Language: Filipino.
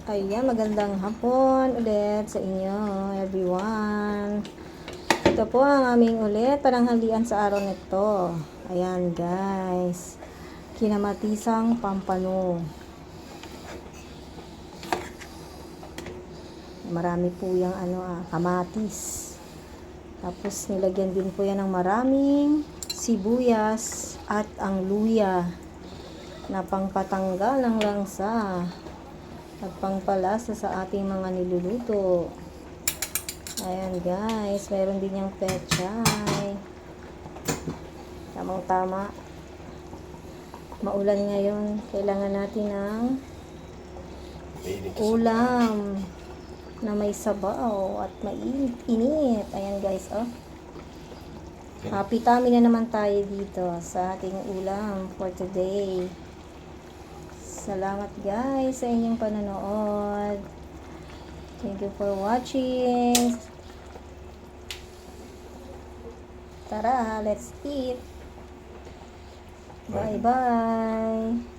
Ayan, magandang hapon ulit sa inyo, everyone. Ito po ang aming ulit pananghalian sa araw nito. Ayan, guys. Kinamatisang pampano. Marami po yung kamatis. Tapos nilagyan din po yan ng maraming sibuyas at ang luya na pangpatanggal ng langsa at pangpalasa sa ating mga niluluto. Ayan guys, meron din yung pechay. Tamang tama. Maulan ngayon. Kailangan natin ng ulam na may sabaw at mainit-init. Ayan guys, oh. Happy tummy na naman tayo dito sa ating ulam for today. Salamat guys sa inyong panonood. Thank you for watching. Tara, let's eat. Bye-bye.